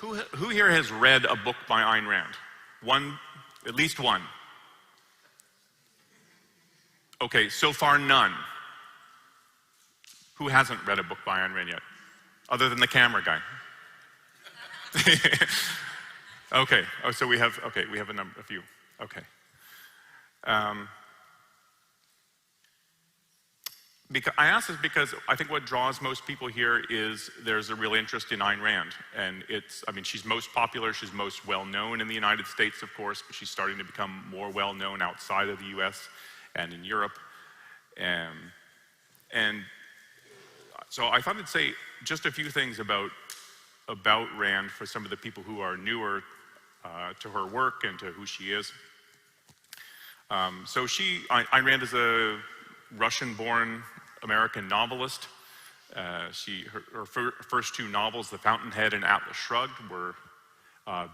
Who here has read a book by Ayn Rand? One, at least one. Okay, so far none. Who hasn't read a book by Ayn Rand yet? Other than the camera guy. Okay, oh, so we have a few, okay. I ask this because I think what draws most people here is there's a real interest in Ayn Rand. And she's most popular, she's most well-known in the United States, of course, but she's starting to become more well-known outside of the US and in Europe. And so I thought I'd say just a few things about Rand for some of the people who are newer to her work and to who she is. Ayn Rand is a Russian-born American novelist. Her first two novels, The Fountainhead and Atlas Shrugged, were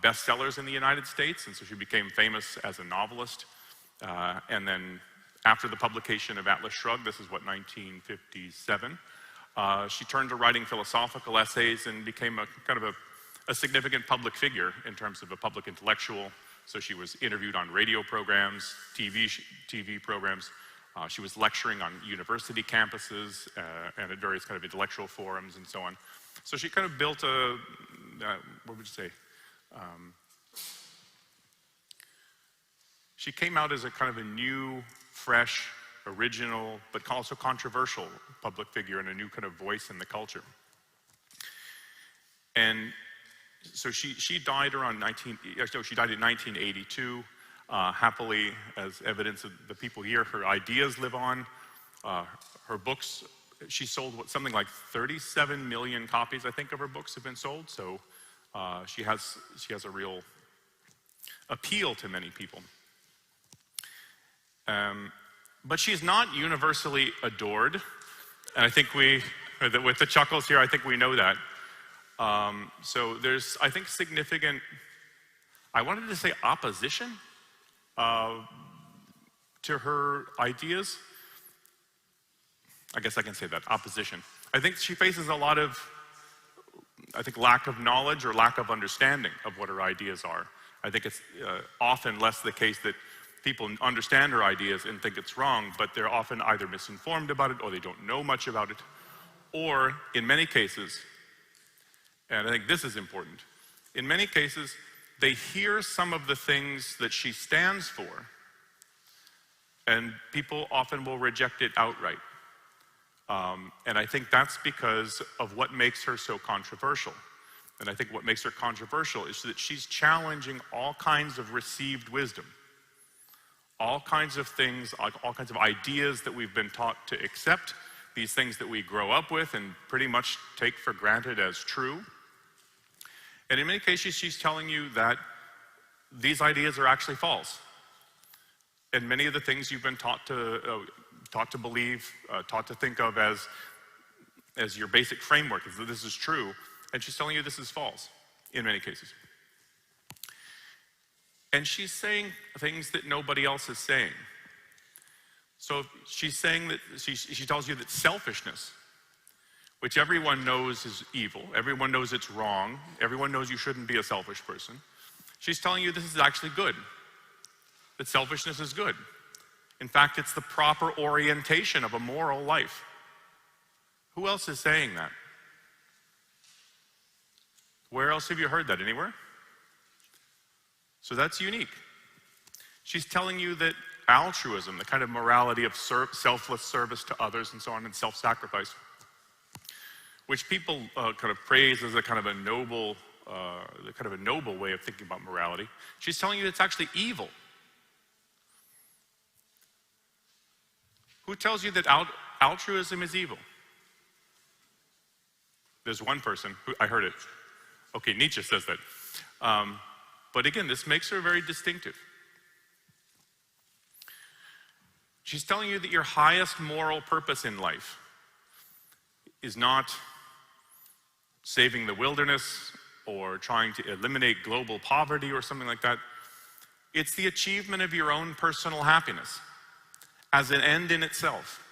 bestsellers in the United States, and so she became famous as a novelist. And then after the publication of Atlas Shrugged, this is 1957, she turned to writing philosophical essays and became a significant public figure in terms of a public intellectual. So she was interviewed on radio programs, TV programs. She was lecturing on university campuses and at various kind of intellectual forums and so on. So she kind of built what would you say? She came out as a kind of a new, fresh, original, but also controversial public figure and a new kind of voice in the culture. And so she died in 1982. Happily, as evidence of the people here, her ideas live on. Her books, she sold something like 37 million copies, I think, of her books have been sold. So she has a real appeal to many people. But she's not universally adored. And I think with the chuckles here, I think we know that. So there's, I think, significant, I wanted to say opposition to her ideas. I guess I can say that, opposition. I think she faces a lot of, lack of knowledge or lack of understanding of what her ideas are. I think it's often less the case that people understand her ideas and think it's wrong, but they're often either misinformed about it or they don't know much about it. Or in many cases, and I think this is important, in many cases, they hear some of the things that she stands for, and people often will reject it outright. And I think that's because of what makes her so controversial. And I think what makes her controversial is that she's challenging all kinds of received wisdom, all kinds of things, all kinds of ideas that we've been taught to accept, these things that we grow up with and pretty much take for granted as true. And in many cases, she's telling you that these ideas are actually false. And many of the things you've been taught to believe, taught to think of as your basic framework, is that this is true. And she's telling you this is false, in many cases. And she's saying things that nobody else is saying. So she's saying that, she tells you that selfishness, which everyone knows is evil, everyone knows it's wrong, everyone knows you shouldn't be a selfish person. She's telling you this is actually good, that selfishness is good. In fact, it's the proper orientation of a moral life. Who else is saying that? Where else have you heard that? Anywhere? So that's unique. She's telling you that altruism, the kind of morality of selfless service to others and so on, and self-sacrifice, which people kind of praise as a kind of a noble way of thinking about morality. She's telling you it's actually evil. Who tells you that altruism is evil? There's one person who, I heard it. Okay, Nietzsche says that. But again, this makes her very distinctive. She's telling you that your highest moral purpose in life is not saving the wilderness or trying to eliminate global poverty or something like that. It's the achievement of your own personal happiness as an end in itself.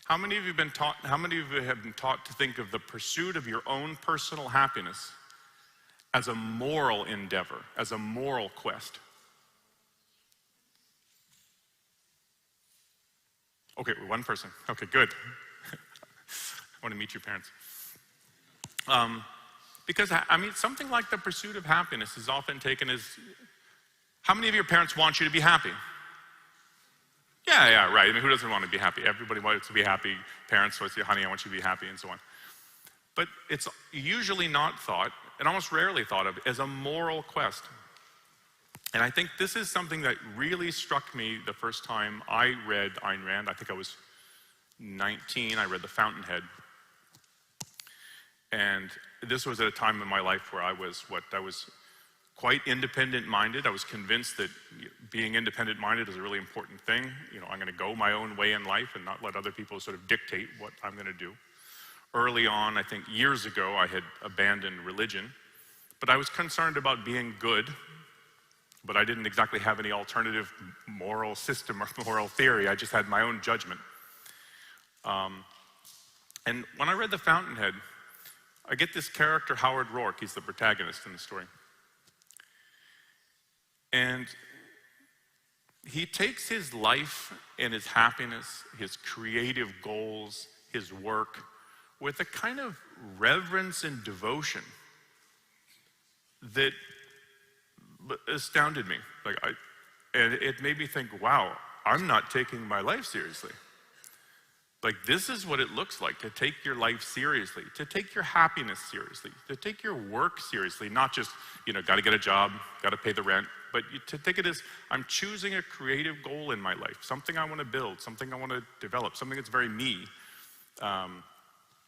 How many of you have been taught to think of the pursuit of your own personal happiness as a moral endeavor, as a moral quest? Okay, one person. Okay, good. I want to meet your parents. Because, I mean, something like the pursuit of happiness is often taken as, how many of your parents want you to be happy? Yeah, right. I mean, who doesn't want to be happy? Everybody wants to be happy. Parents always say, honey, I want you to be happy, and so on. But it's usually not thought, and almost rarely thought of, as a moral quest. And I think this is something that really struck me the first time I read Ayn Rand. I think I was 19. I read The Fountainhead. And this was at a time in my life where I was quite independent-minded. I was convinced that being independent-minded is a really important thing. You know, I'm going to go my own way in life and not let other people sort of dictate what I'm going to do. Early on, I think years ago, I had abandoned religion, but I was concerned about being good, but I didn't exactly have any alternative moral system or moral theory. I just had my own judgment. And when I read The Fountainhead, I get this character, Howard Rourke. He's the protagonist in the story. And he takes his life and his happiness, his creative goals, his work, with a kind of reverence and devotion that astounded me. And it made me think, wow, I'm not taking my life seriously. Like, this is what it looks like to take your life seriously, to take your happiness seriously, to take your work seriously, not just, got to get a job, got to pay the rent, but to take it as, I'm choosing a creative goal in my life, something I want to build, something I want to develop, something that's very me.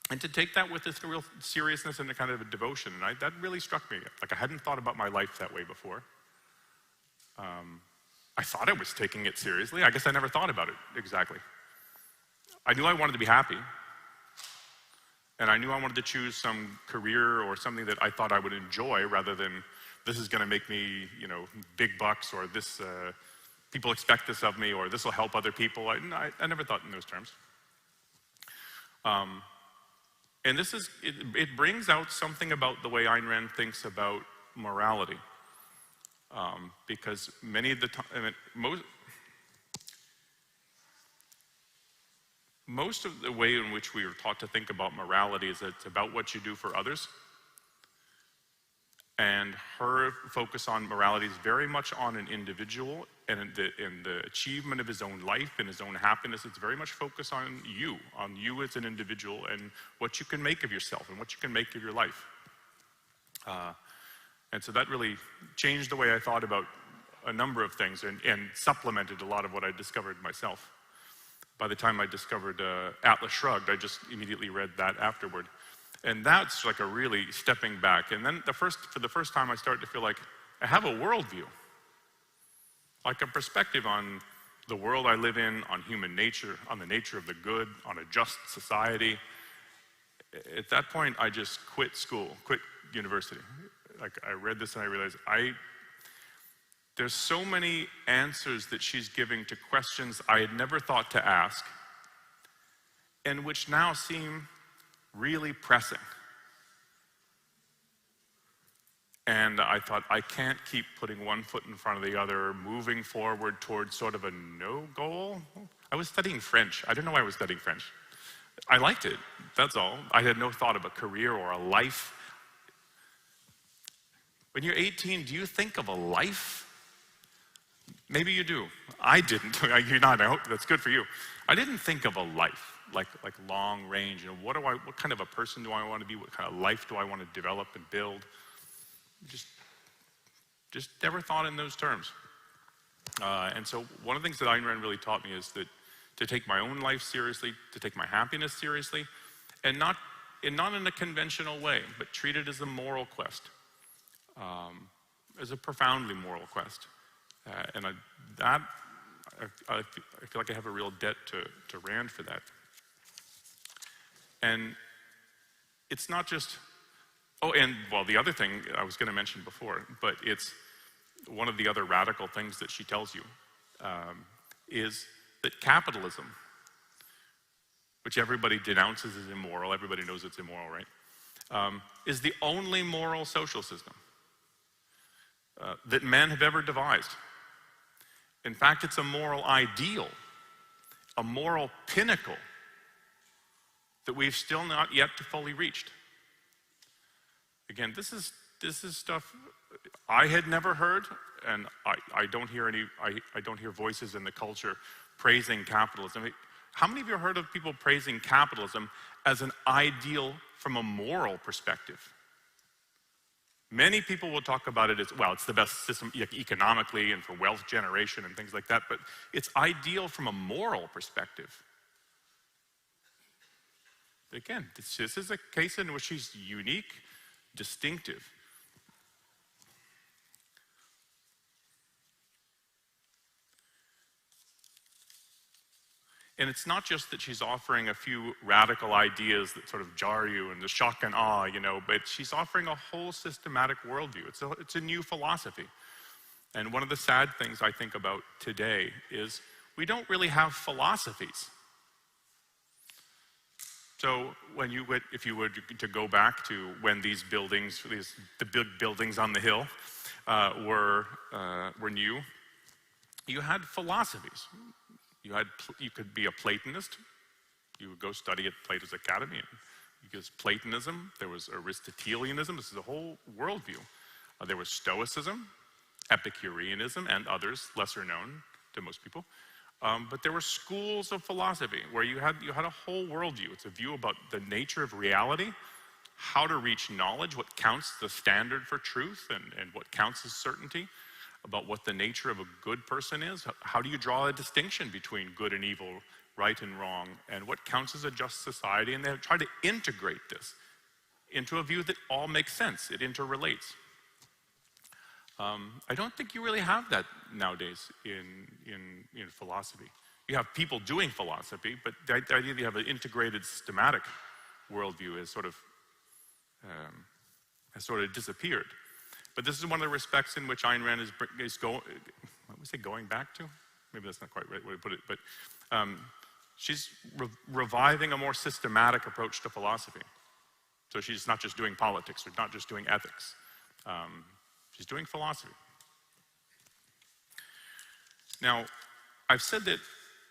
And to take that with this real seriousness and a kind of a devotion. And that really struck me. Like, I hadn't thought about my life that way before. I thought I was taking it seriously. I guess I never thought about it exactly. I knew I wanted to be happy. And I knew I wanted to choose some career or something that I thought I would enjoy rather than this is going to make me, big bucks, or this, people expect this of me, or this will help other people. I never thought in those terms. And this is, it brings out something about the way Ayn Rand thinks about morality. Because many of the time, most of the way in which we are taught to think about morality is that it's about what you do for others. And her focus on morality is very much on an individual and in the achievement of his own life and his own happiness. It's very much focused on you as an individual and what you can make of yourself and what you can make of your life. And so that really changed the way I thought about a number of things and supplemented a lot of what I discovered myself. By the time I discovered Atlas Shrugged, I just immediately read that afterward. And that's like a really stepping back. And then for the first time, I started to feel like I have a worldview, like a perspective on the world I live in, on human nature, on the nature of the good, on a just society. At that point, I just quit school, quit university. Like, I read this and I realized there's so many answers that she's giving to questions I had never thought to ask, and which now seem really pressing. And I thought, I can't keep putting one foot in front of the other, moving forward towards sort of a no goal. I was studying French. I don't know why I was studying French. I liked it, that's all. I had no thought of a career or a life. When you're 18, do you think of a life? Maybe you do. I didn't. You're not. I hope that's good for you. I didn't think of a life, like long range. What kind of a person do I want to be? What kind of life do I want to develop and build? Just never thought in those terms. And so one of the things that Ayn Rand really taught me is that to take my own life seriously, to take my happiness seriously, and not in a conventional way, but treat it as a moral quest, as a profoundly moral quest. And I feel like I have a real debt to Rand for that. And it's not just, the other thing I was going to mention before, but it's one of the other radical things that she tells you, is that capitalism, which everybody denounces as immoral, everybody knows it's immoral, right? Is the only moral social system that men have ever devised. In fact, it's a moral ideal, a moral pinnacle that we've still not yet fully reached. Again, this is stuff I had never heard, and I don't hear I don't hear voices in the culture praising capitalism. How many of you have heard of people praising capitalism as an ideal from a moral perspective? Many people will talk about it as, well, it's the best system economically and for wealth generation and things like that, but it's ideal from a moral perspective. Again, this is a case in which she's unique, distinctive. And it's not just that she's offering a few radical ideas that sort of jar you and the shock and awe, you know, but she's offering a whole systematic worldview. It's a new philosophy. And one of the sad things I think about today is we don't really have philosophies. So if you were to go back to when these buildings, the big buildings on the hill were new, you had philosophies. You could be a Platonist. You would go study at Plato's Academy. Because Platonism, there was Aristotelianism. This is a whole worldview. There was Stoicism, Epicureanism, and others, lesser known to most people. But there were schools of philosophy where you had a whole worldview. It's a view about the nature of reality, how to reach knowledge, what counts the standard for truth, and what counts as certainty, about what the nature of a good person is. How do you draw a distinction between good and evil, right and wrong, and what counts as a just society? And they try to integrate this into a view that all makes sense. It interrelates. I don't think you really have that nowadays in philosophy. You have people doing philosophy, but the idea that you have an integrated, systematic worldview has sort of disappeared. But this is one of the respects in which Ayn Rand is going back to? Maybe that's not quite the right way to put it, but she's reviving a more systematic approach to philosophy. So she's not just doing politics, or not just doing ethics. She's doing philosophy. Now, I've said that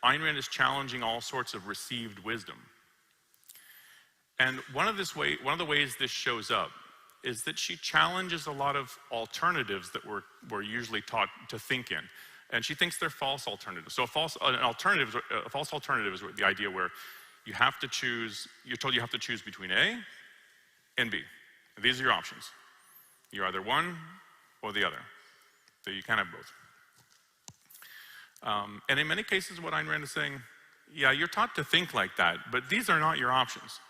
Ayn Rand is challenging all sorts of received wisdom. And one of the ways this shows up is that she challenges a lot of alternatives that we're usually taught to think in. And she thinks they're false alternatives. So a false alternative is the idea where you're told you have to choose between A and B. And these are your options. You're either one or the other. So you can't have both. And in many cases, what Ayn Rand is saying, yeah, you're taught to think like that, but these are not your options.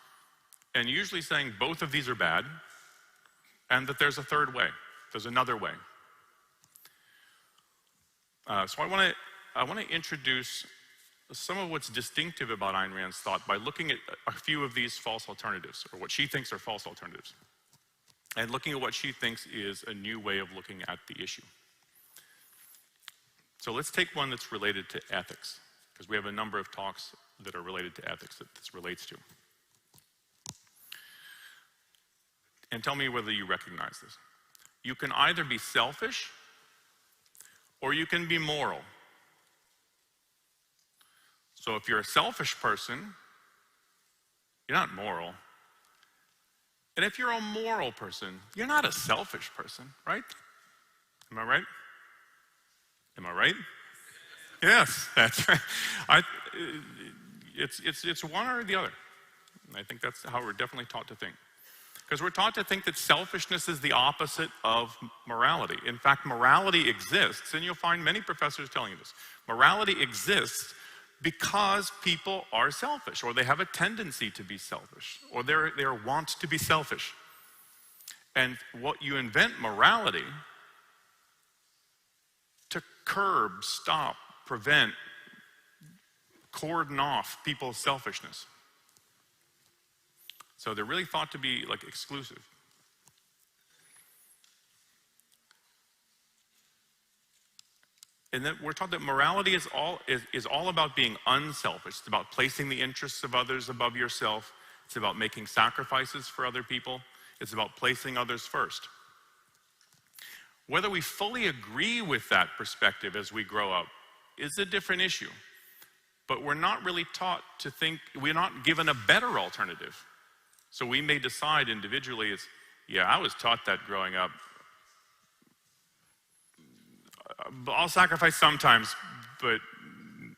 And usually saying both of these are bad, and that there's a third way. There's another way. So I want to introduce some of what's distinctive about Ayn Rand's thought by looking at a few of these false alternatives, or what she thinks are false alternatives, and looking at what she thinks is a new way of looking at the issue. So let's take one that's related to ethics, because we have a number of talks that are related to ethics that this relates to. And tell me whether you recognize this. You can either be selfish or you can be moral. So if you're a selfish person, you're not moral. And if you're a moral person, you're not a selfish person, right? Am I right? Am I right? Yes, that's right. It's one or the other. I think that's how we're definitely taught to think. Because we're taught to think that selfishness is the opposite of morality. In fact, morality exists, and you'll find many professors telling you this. Morality exists because people are selfish, or they have a tendency to be selfish, or they're wont to be selfish. And what you invent morality to curb, stop, prevent, cordon off people's selfishness. So they're really thought to be like exclusive. And that we're taught that morality is all about being unselfish. It's about placing the interests of others above yourself. It's about making sacrifices for other people. It's about placing others first. Whether we fully agree with that perspective as we grow up is a different issue. But we're not really taught to think, we're not given a better alternative. So we may decide individually, I was taught that growing up. I'll sacrifice sometimes, but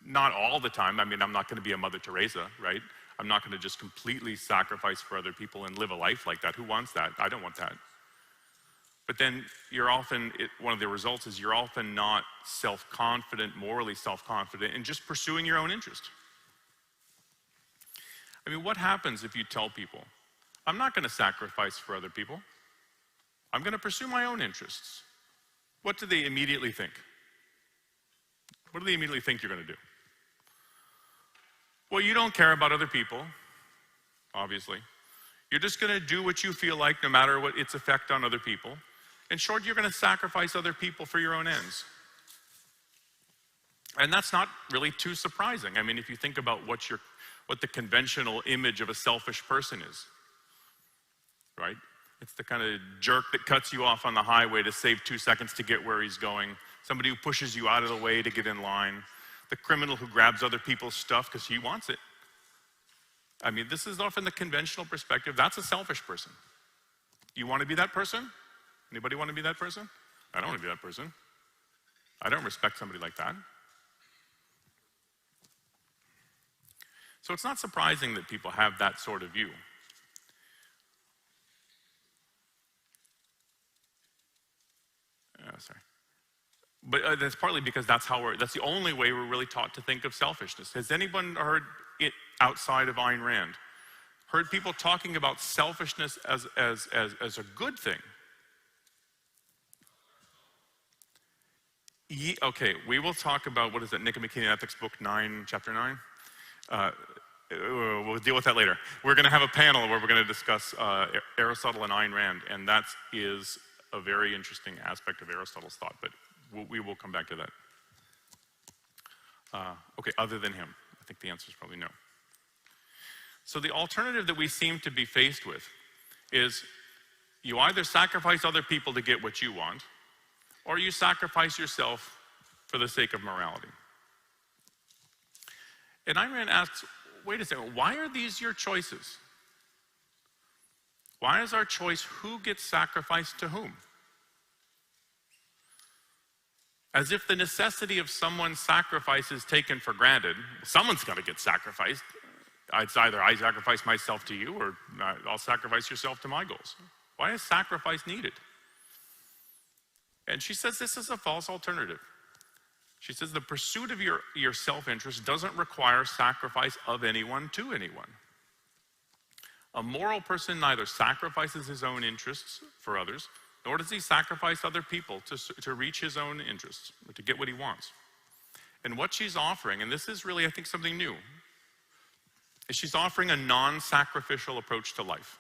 not all the time. I mean, I'm not going to be a Mother Teresa, right? I'm not going to just completely sacrifice for other people and live a life like that. Who wants that? I don't want that. But then one of the results is you're often not self-confident, morally self-confident, in just pursuing your own interest. I mean, what happens if you tell people, I'm not going to sacrifice for other people. I'm going to pursue my own interests. What do they immediately think? What do they immediately think you're going to do? Well, you don't care about other people, obviously. You're just going to do what you feel like, no matter what its effect on other people. In short, you're going to sacrifice other people for your own ends. And that's not really too surprising. I mean, if you think about what the conventional image of a selfish person is, right? It's the kind of jerk that cuts you off on the highway to save 2 seconds to get where he's going. Somebody who pushes you out of the way to get in line. The criminal who grabs other people's stuff because he wants it. I mean, this is often the conventional perspective. That's a selfish person. You want to be that person? Anybody want to be that person? I don't want to be that person. I don't respect somebody like that. So it's not surprising that people have that sort of view. But that's partly because that's the only way we're really taught to think of selfishness. Has anyone heard it outside of Ayn Rand? Heard people talking about selfishness as a good thing? Okay, we will talk about, what is it, Nicomachean Ethics, book 9, chapter 9? We'll deal with that later. We're going to have a panel where we're going to discuss Aristotle and Ayn Rand, and that is a very interesting aspect of Aristotle's thought, but we will come back to that. Okay, other than him, I think the answer is probably no. So the alternative that we seem to be faced with is you either sacrifice other people to get what you want, or you sacrifice yourself for the sake of morality. And Ayn Rand asks, wait a second, why are these your choices? Why is our choice who gets sacrificed to whom? As if the necessity of someone's sacrifice is taken for granted. Someone's going to get sacrificed. It's either I sacrifice myself to you or I'll sacrifice yourself to my goals. Why is sacrifice needed? And she says this is a false alternative. She says the pursuit of your self-interest doesn't require sacrifice of anyone to anyone. A moral person neither sacrifices his own interests for others, nor does he sacrifice other people to reach his own interests, or to get what he wants. And what she's offering, and this is really, I think, something new, is she's offering a non-sacrificial approach to life.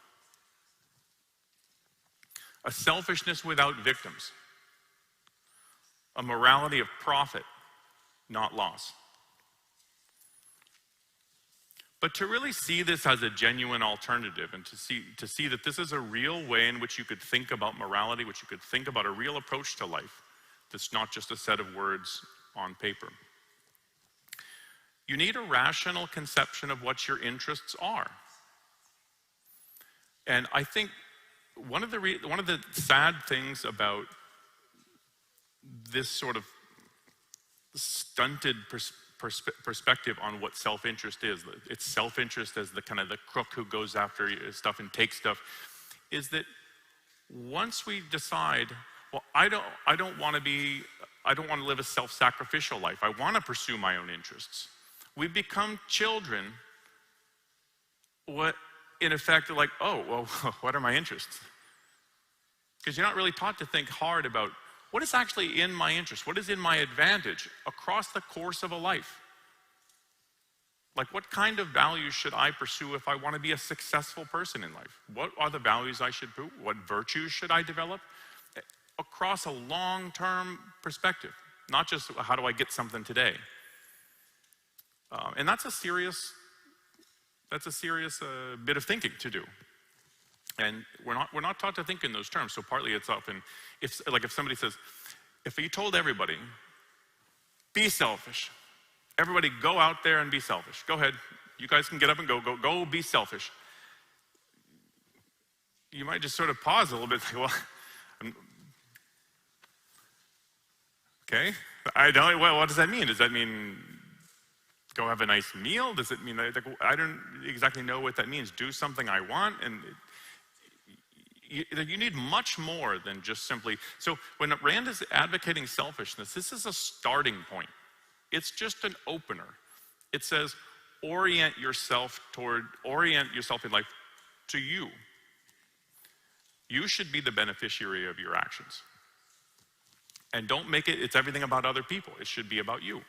A selfishness without victims. A morality of profit, not loss. But to really see this as a genuine alternative and to see that this is a real way in which you could think about morality, which you could think about a real approach to life, that's not just a set of words on paper. You need a rational conception of what your interests are. And I think one of the sad things about this sort of stunted perspective on what self-interest is, it's self-interest as the kind of the crook who goes after stuff and takes stuff, is that once we decide, well, I don't want to live a self-sacrificial life. I want to pursue my own interests. We become children. What, in effect, are like, oh, well, what are my interests? Because you're not really taught to think hard about what is actually in my interest? What is in my advantage across the course of a life? Like, what kind of values should I pursue if I want to be a successful person in life? What are the values I should pursue? What virtues should I develop? Across a long-term perspective. not just how do I get something today. And that's a serious bit of thinking to do. And we're not taught to think in those terms. So partly it's often, if somebody says, if you told everybody, be selfish, everybody go out there and be selfish. Go ahead, you guys can get up and go be selfish. You might just sort of pause a little bit, like, well, okay, what does that mean? Does that mean go have a nice meal? Does it mean, I don't exactly know what that means. Do something I want, and you need much more than just simply, so when Rand is advocating selfishness, this is a starting point. It's just an opener. It says, orient yourself in life to you. You should be the beneficiary of your actions. And don't make it's everything about other people. It should be about you.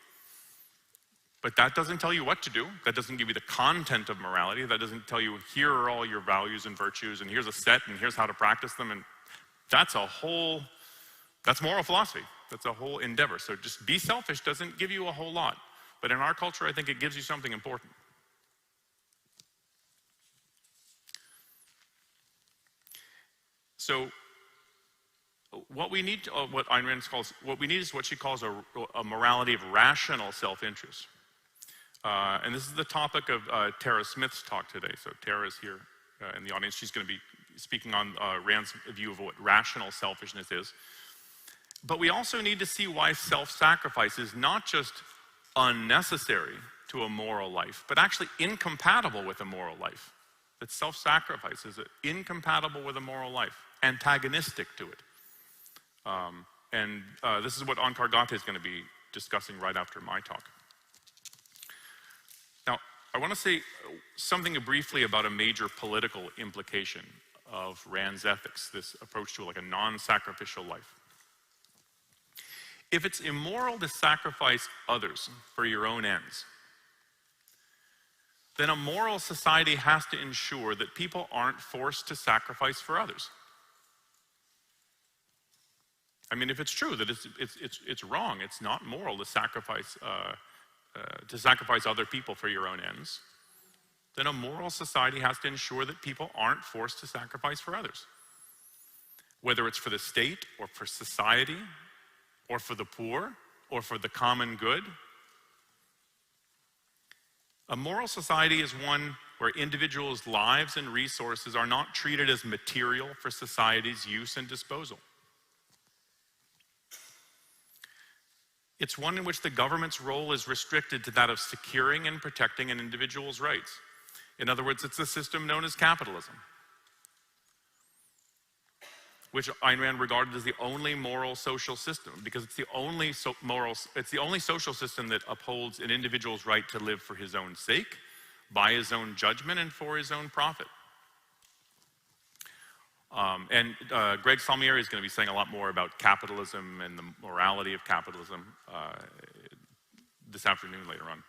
But that doesn't tell you what to do. That doesn't give you the content of morality. That doesn't tell you, here are all your values and virtues, and here's a set, and here's how to practice them. And that's moral philosophy. That's a whole endeavor. So just be selfish doesn't give you a whole lot. But in our culture, I think it gives you something important. So what we need, what Ayn Rand calls, what we need is what she calls a morality of rational self-interest. And this is the topic of Tara Smith's talk today. So Tara is here in the audience. She's going to be speaking on Rand's view of what rational selfishness is. But we also need to see why self-sacrifice is not just unnecessary to a moral life, but actually incompatible with a moral life. That self-sacrifice is incompatible with a moral life, antagonistic to it. This is what Onkar Ghate is going to be discussing right after my talk. Now, I want to say something briefly about a major political implication of Rand's ethics, this approach to like a non-sacrificial life. If it's immoral to sacrifice others for your own ends, then a moral society has to ensure that people aren't forced to sacrifice for others. I mean, if it's true that it's wrong, it's not moral to sacrifice other people for your own ends, then a moral society has to ensure that people aren't forced to sacrifice for others. Whether it's for the state or for society or for the poor or for the common good. A moral society is one where individuals' lives and resources are not treated as material for society's use and disposal. It's one in which the government's role is restricted to that of securing and protecting an individual's rights. In other words, it's a system known as capitalism, which Ayn Rand regarded as the only moral social system, because it's the only social system that upholds an individual's right to live for his own sake, by his own judgment, and for his own profit. Greg Salmieri is going to be saying a lot more about capitalism and the morality of capitalism this afternoon later on.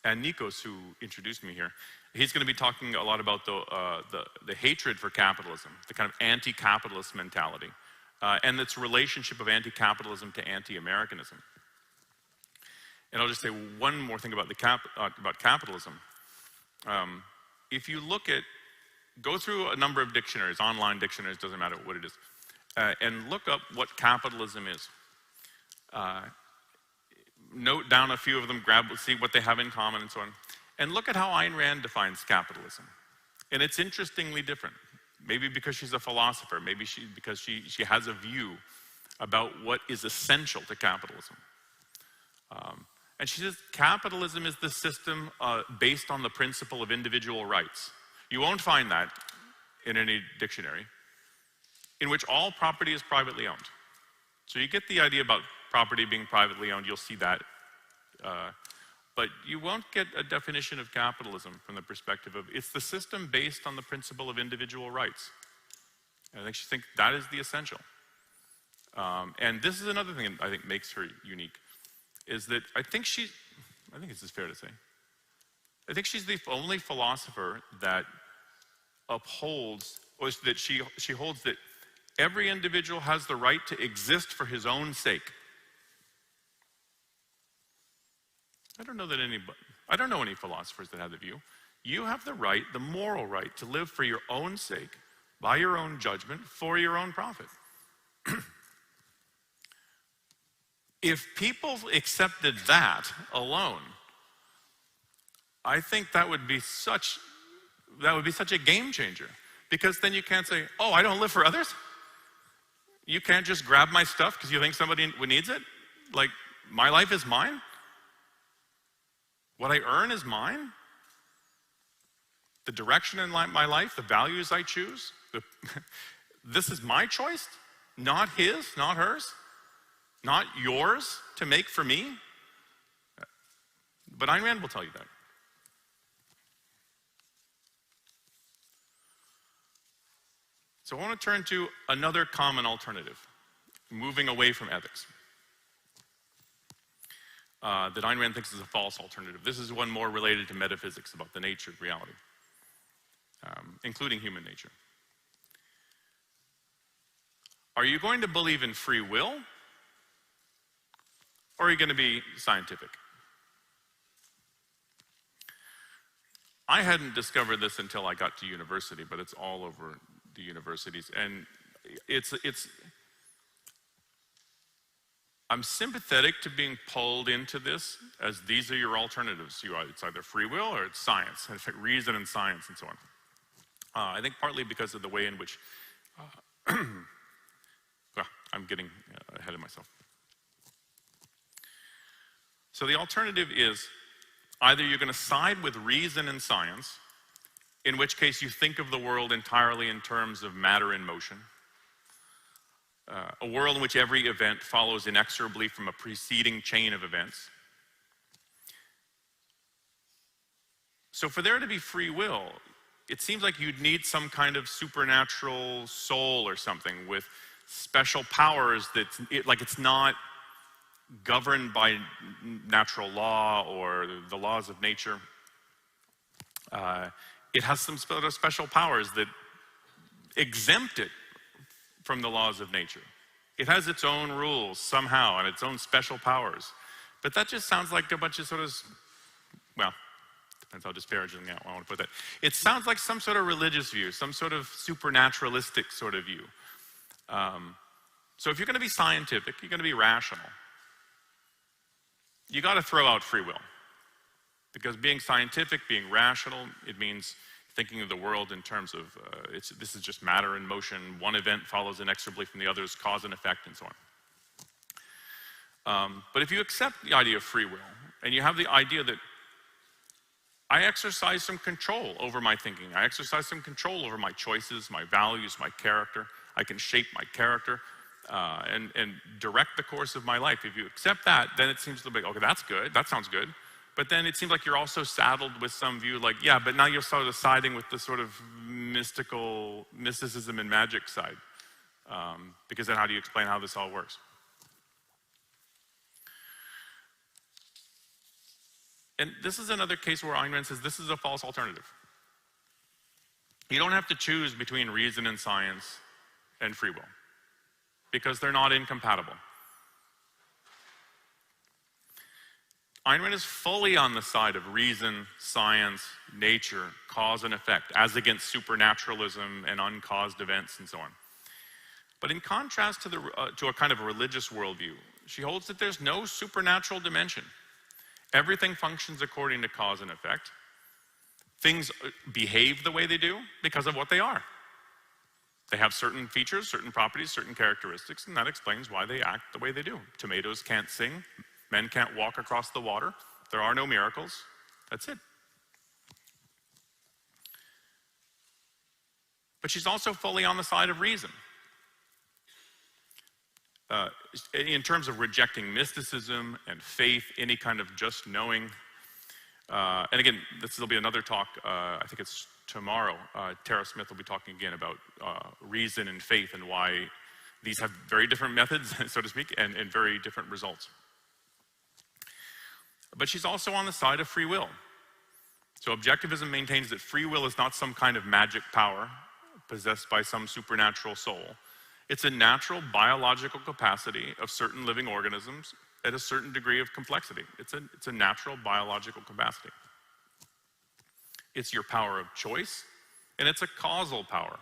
And Nikos, who introduced me here, he's going to be talking a lot about the hatred for capitalism, the kind of anti-capitalist mentality, and its relationship of anti-capitalism to anti-Americanism. And I'll just say one more thing about capitalism. If you go through a number of dictionaries, online dictionaries, doesn't matter what it is, and look up what capitalism is. Note down a few of them, see what they have in common and so on. And look at how Ayn Rand defines capitalism. And it's interestingly different. Maybe because she's a philosopher, maybe because she has a view about what is essential to capitalism. And she says capitalism is the system based on the principle of individual rights. You won't find that in any dictionary, in which all property is privately owned. So you get the idea about property being privately owned, you'll see that. But you won't get a definition of capitalism from the perspective of, it's the system based on the principle of individual rights. And I think she thinks that is the essential. And this is another thing that I think makes her unique, is that I think this is fair to say, I think she's the only philosopher that upholds, or that she holds that every individual has the right to exist for his own sake. I don't know any philosophers that have the view. You have the right, the moral right, to live for your own sake, by your own judgment, for your own profit. If people accepted that alone, I think that would be such a game changer. Because then you can't say, oh, I don't live for others? You can't just grab my stuff because you think somebody needs it? Like, my life is mine? What I earn is mine? The direction in my life, the values I choose, this is my choice, not his, not hers, not yours to make for me. But Ayn Rand will tell you that. So I want to turn to another common alternative, moving away from ethics, that Ayn Rand thinks is a false alternative. This is one more related to metaphysics about the nature of reality, including human nature. Are you going to believe in free will, or are you going to be scientific? I hadn't discovered this until I got to university, but it's all over the universities. And I'm sympathetic to being pulled into this as these are your alternatives. It's either free will or it's science, reason and science and so on. I think partly because of the way in which, I'm getting ahead of myself. So the alternative is either you're going to side with reason and science, in which case you think of the world entirely in terms of matter in motion, a world in which every event follows inexorably from a preceding chain of events. So for there to be free will, it seems like you'd need some kind of supernatural soul or something with special powers it's not governed by natural law or the laws of nature. It has some sort of special powers that exempt it from the laws of nature. It has its own rules somehow and its own special powers. But that just sounds like a bunch of sort of, well, depends how disparaging I want to put that. It sounds like some sort of religious view, some sort of supernaturalistic sort of view. So if you're going to be scientific, you're going to be rational, you got to throw out free will. Because being scientific, being rational, it means thinking of the world in terms of, this is just matter in motion, one event follows inexorably from the others, cause and effect, and so on. But if you accept the idea of free will, and you have the idea that I exercise some control over my thinking, I exercise some control over my choices, my values, my character, I can shape my character, and direct the course of my life. If you accept that, then it seems to be, okay, that's good, that sounds good. But then it seems like you're also saddled with some view like, yeah, but now you're sort of siding with the sort of mysticism and magic side. Because then how do you explain how this all works? And this is another case where Ayn Rand says this is a false alternative. You don't have to choose between reason and science and free will, because they're not incompatible. Ayn Rand is fully on the side of reason, science, nature, cause and effect, as against supernaturalism and uncaused events and so on. But in contrast to a kind of religious worldview, she holds that there's no supernatural dimension. Everything functions according to cause and effect. Things behave the way they do because of what they are. They have certain features, certain properties, certain characteristics, and that explains why they act the way they do. Tomatoes can't sing. Men can't walk across the water. There are no miracles. That's it. But she's also fully on the side of reason. In terms of rejecting mysticism and faith, any kind of just knowing. And again, this will be another talk, I think it's tomorrow. Tara Smith will be talking again about reason and faith and why these have very different methods, so to speak, and very different results. But she's also on the side of free will. So objectivism maintains that free will is not some kind of magic power possessed by some supernatural soul. It's a natural biological capacity of certain living organisms at a certain degree of complexity. It's a natural biological capacity. It's your power of choice, and it's a causal power.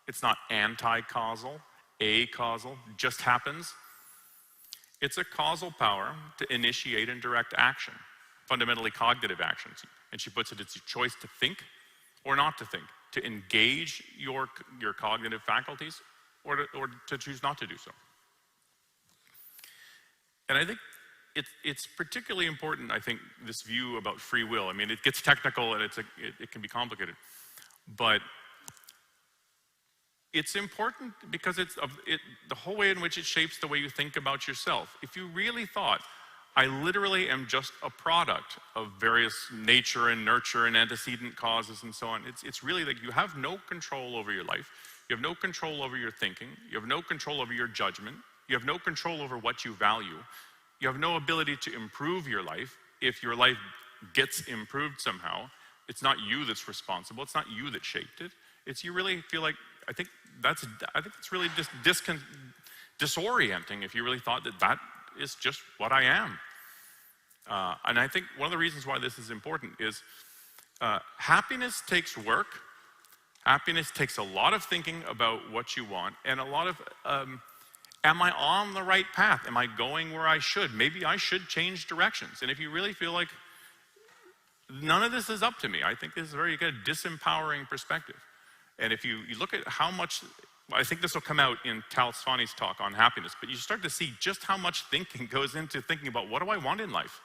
It's not anti-causal, a-causal, just happens. It's a causal power to initiate and direct action, fundamentally cognitive actions. And she puts it's your choice to think or not to think, to engage your cognitive faculties or to choose not to do so. And I think it's particularly important, I think, this view about free will. I mean, it gets technical and it can be complicated. But it's important because it's the whole way in which it shapes the way you think about yourself. If you really thought, I literally am just a product of various nature and nurture and antecedent causes and so on, it's really like you have no control over your life. You have no control over your thinking. You have no control over your judgment. You have no control over what you value. You have no ability to improve your life. If your life gets improved somehow, it's not you that's responsible. It's not you that shaped it. It's you really feel like, I think it's really just disorienting if you really thought that is just what I am. And I think one of the reasons why this is important is happiness takes work. Happiness takes a lot of thinking about what you want and a lot of, am I on the right path? Am I going where I should? Maybe I should change directions. And if you really feel like none of this is up to me, I think this is a very good disempowering perspective. And if you look at how much, I think this will come out in Tal Svani's talk on happiness, but you start to see just how much thinking goes into thinking about what do I want in life?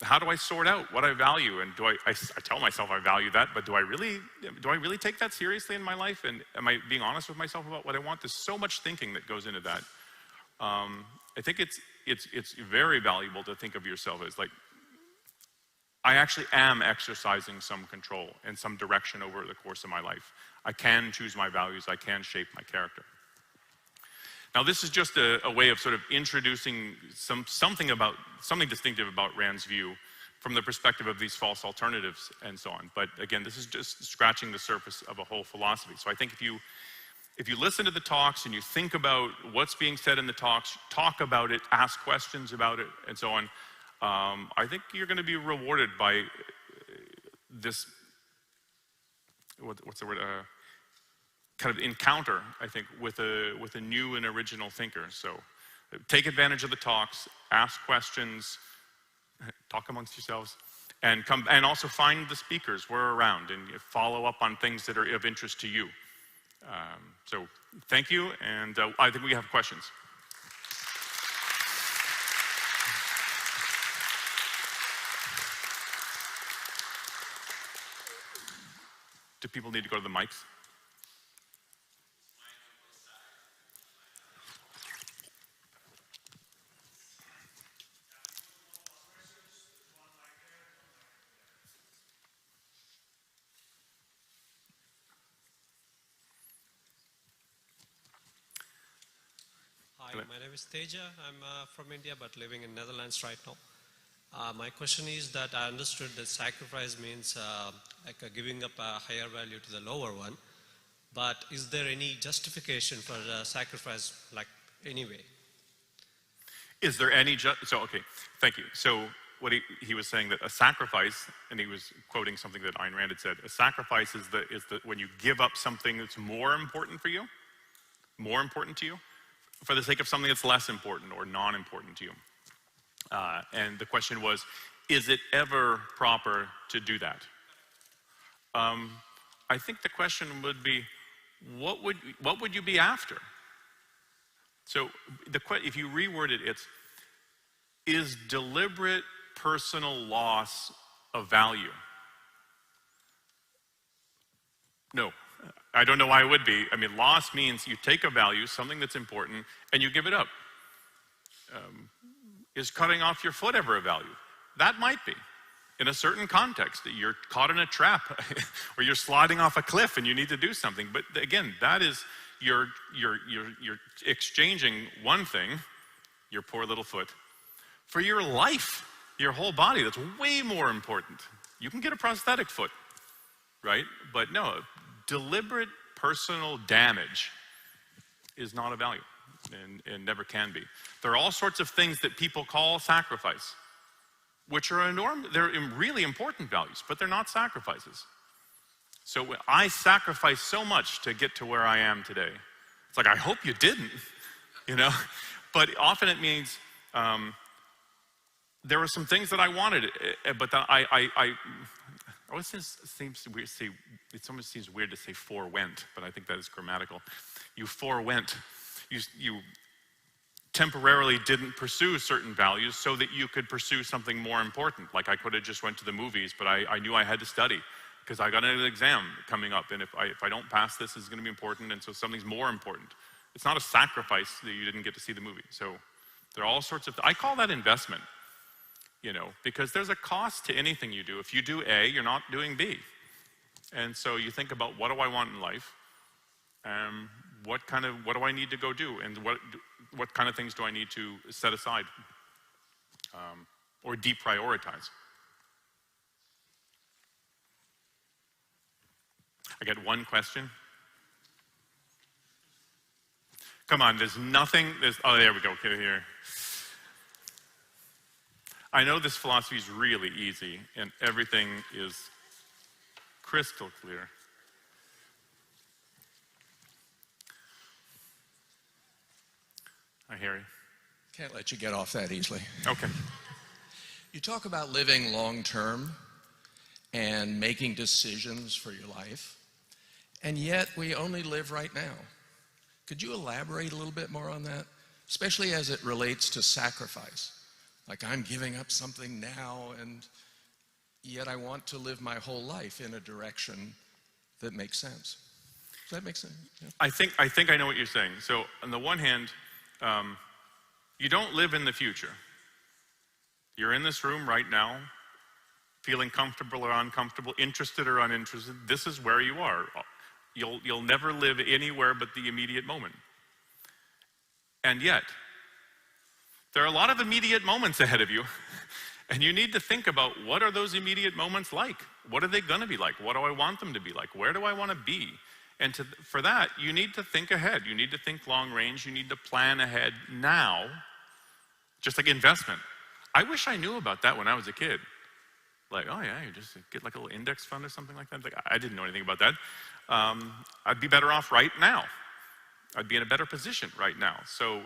How do I sort out what I value? And I tell myself I value that, but do I really take that seriously in my life? And am I being honest with myself about what I want? There's so much thinking that goes into that. I think it's very valuable to think of yourself as like, I actually am exercising some control and some direction over the course of my life. I can choose my values. I can shape my character. Now, this is just a way of sort of introducing something distinctive about Rand's view from the perspective of these false alternatives and so on. But again, this is just scratching the surface of a whole philosophy. So I think if you listen to the talks and you think about what's being said in the talks, talk about it, ask questions about it, and so on, I think you're going to be rewarded by this, what's the word, kind of encounter, I think, with a new and original thinker. So take advantage of the talks, ask questions, talk amongst yourselves, and also find the speakers. We're around, and follow up on things that are of interest to you. So thank you, and I think we have questions. Do people need to go to the mics? Hi, my name is Teja. I'm from India but living in Netherlands right now. My question is that I understood that sacrifice means giving up a higher value to the lower one. But is there any justification for sacrifice, like anyway? Is there any, okay, thank you. So what he was saying that a sacrifice, and he was quoting something that Ayn Rand had said, a sacrifice is when you give up something that's more important to you, for the sake of something that's less important or non-important to you. And the question was, is it ever proper to do that? I think the question would be, what would you be after? So if you reword it, is deliberate personal loss of value? No. I don't know why it would be. I mean, loss means you take a value, something that's important, and you give it up. Is cutting off your foot ever a value? That might be. In a certain context, that you're caught in a trap, or you're sliding off a cliff and you need to do something. But again, that is, you're exchanging one thing, your poor little foot, for your life, your whole body. That's way more important. You can get a prosthetic foot, right? But no, deliberate personal damage is not a value. and never can be. There are all sorts of things that people call sacrifice, which are they're really important values, but they're not sacrifices. So I sacrificed so much to get to where I am today. It's like, I hope you didn't, you know? But often it means there were some things that I wanted, but that I always seems weird to say, it almost seems weird to say forewent, but I think that is grammatical. You forewent. You temporarily didn't pursue certain values so that you could pursue something more important. Like I could have just went to the movies, but I knew I had to study because I got an exam coming up, and if I don't pass this, it's going to be important, and so something's more important. It's not a sacrifice that you didn't get to see the movie. So there are all sorts of, I call that investment, you know, because there's a cost to anything you do. If you do A, you're not doing B. And so you think about, what do I want in life? What do I need to go do? And what kind of things do I need to set aside or deprioritize? I get one question. Come on, there's nothing, oh, there we go, okay, here. I know this philosophy is really easy and everything is crystal clear. Hi, Harry. Can't let you get off that easily. Okay. You talk about living long term and making decisions for your life, and yet we only live right now. Could you elaborate a little bit more on that, especially as it relates to sacrifice? Like, I'm giving up something now, and yet I want to live my whole life in a direction that makes sense. Does that make sense? Yeah. I think I know what you're saying. So on the one hand, you don't live in the future. You're in this room right now, feeling comfortable or uncomfortable, interested or uninterested. This is where you are. You'll never live anywhere but the immediate moment. And yet, there are a lot of immediate moments ahead of you, and you need to think about, what are those immediate moments like? What are they going to be like? What do I want them to be like? Where do I want to be? And for that, you need to think ahead. You need to think long range. You need to plan ahead now, just like investment. I wish I knew about that when I was a kid. Like, oh yeah, you just get like a little index fund or something like that. Like, I didn't know anything about that. I'd be better off right now. I'd be in a better position right now. So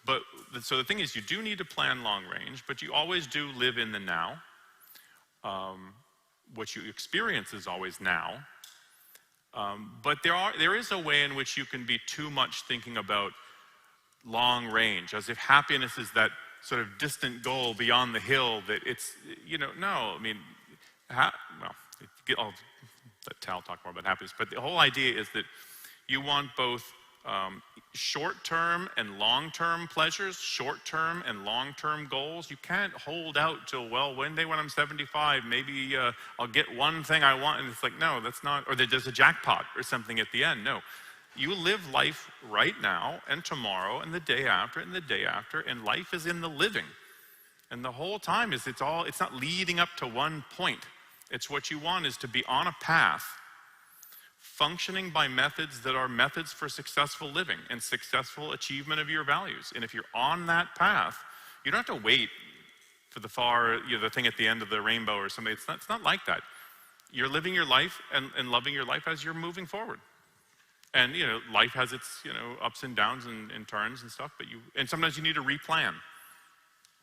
the thing is, you do need to plan long range, but you always do live in the now. What you experience is always now. But there is a way in which you can be too much thinking about long range, as if happiness is that sort of distant goal beyond the hill that it's, you know, no, I mean, I'll let Tal talk more about happiness, but the whole idea is that you want both short-term and long-term pleasures, short-term and long-term goals. You can't hold out till, well, one day when I'm 75, maybe I'll get one thing I want, and it's like, no, that's not, or there's a jackpot or something at the end. No, you live life right now and tomorrow and the day after and the day after, and life is in the living. And the whole time it's not leading up to one point. It's what you want is to be on a path, functioning by methods that are methods for successful living and successful achievement of your values. And if you're on that path, you don't have to wait for the thing at the end of the rainbow or something. It's not like that. You're living your life and loving your life as you're moving forward. And, you know, life has its, you know, ups and downs and turns and stuff, and sometimes you need to replan.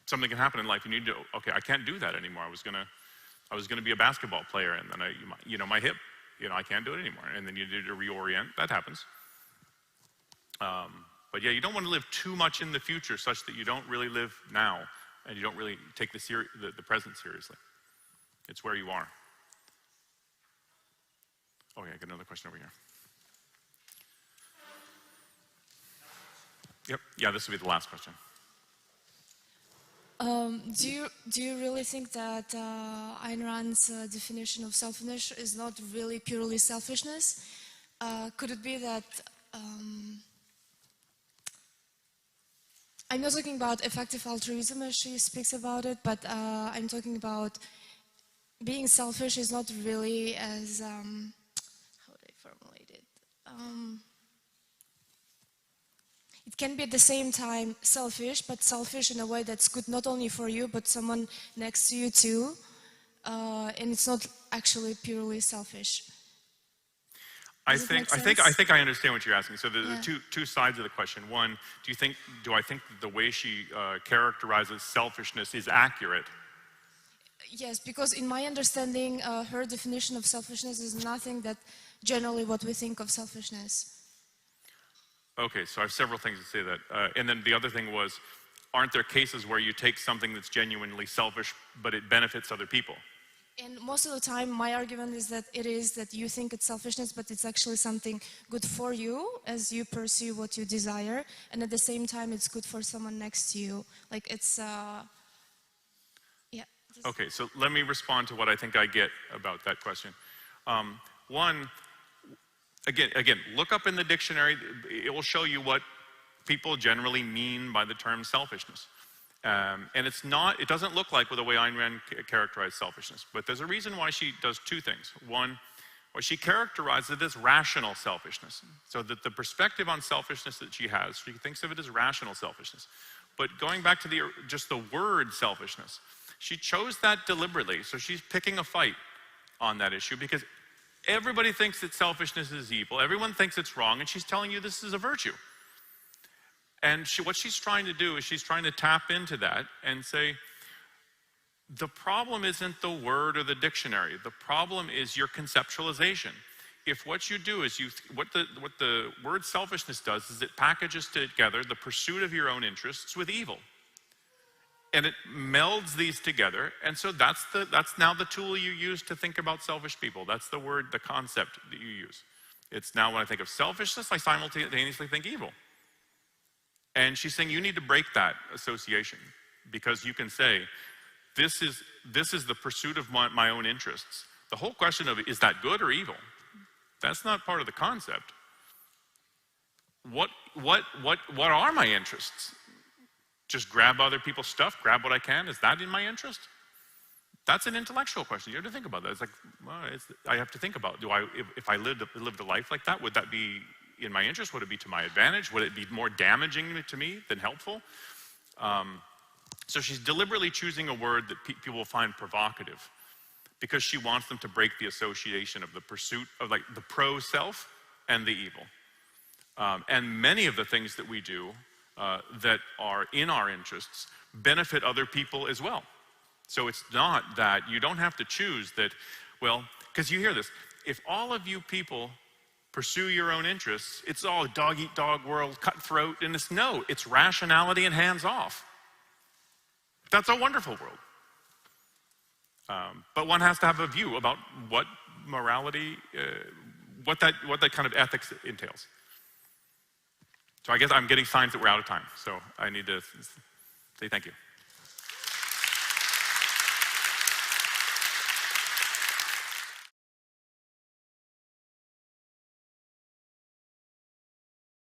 Something can happen in life. You need to, okay, I can't do that anymore. I was gonna be a basketball player, and then my hip, you know, I can't do it anymore. And then you need to reorient. That happens. But yeah, you don't want to live too much in the future such that you don't really live now and you don't really take the present seriously. It's where you are. Oh yeah, I got another question over here. Yep, yeah, this will be the last question. Do you really think that Ayn Rand's definition of selfishness is not really purely selfishness? Could it be that I'm not talking about effective altruism as she speaks about it, but I'm talking about being selfish is not really as how would I formulate it? it can be at the same time selfish, but selfish in a way that's good not only for you, but someone next to you too. And it's not actually purely selfish. I think I understand what you're asking. So there's two sides of the question. One, do I think the way she characterizes selfishness is accurate? Yes, because in my understanding, her definition of selfishness is nothing that generally what we think of selfishness. Okay, so I have several things to say that. And then the other thing was, aren't there cases where you take something that's genuinely selfish, but it benefits other people? And most of the time, my argument is that it is that you think it's selfishness, but it's actually something good for you as you pursue what you desire. And at the same time, it's good for someone next to you. Like it's, yeah. Okay, so let me respond to what I think I get about that question. One, again, look up in the dictionary. It will show you what people generally mean by the term selfishness. And it doesn't look like the way Ayn Rand characterized selfishness. But there's a reason why she does two things. One, why she characterizes it as rational selfishness. So that the perspective on selfishness that she has, she thinks of it as rational selfishness. But going back to just the word selfishness, she chose that deliberately. So she's picking a fight on that issue because everybody thinks that selfishness is evil. Everyone thinks it's wrong, and she's telling you this is a virtue. And what she's trying to do is she's trying to tap into that and say, the problem isn't the word or the dictionary. The problem is your conceptualization. If what you do is what the word selfishness does is it packages together the pursuit of your own interests with evil. And it melds these together. And so that's now the tool you use to think about selfish people. That's the word, the concept that you use. It's now when I think of selfishness, I simultaneously think evil. And she's saying you need to break that association because you can say, this is the pursuit of my own interests. The whole question of is that good or evil? That's not part of the concept. What are my interests? Just grab other people's stuff, grab what I can? Is that in my interest? That's an intellectual question. You have to think about that. It's like, well, I have to think about, if I lived a life like that, would that be in my interest? Would it be to my advantage? Would it be more damaging to me than helpful? So she's deliberately choosing a word that people will find provocative because she wants them to break the association of the pursuit of like the pro-self and the evil. And many of the things that we do that are in our interests benefit other people as well. So it's not that you don't have to choose that, well, because you hear this, if all of you people pursue your own interests, it's all a dog-eat-dog world, cutthroat, and it's rationality and hands-off. That's a wonderful world. But one has to have a view about what morality, what that kind of ethics entails. So I guess I'm getting signs that we're out of time, so I need to say thank you.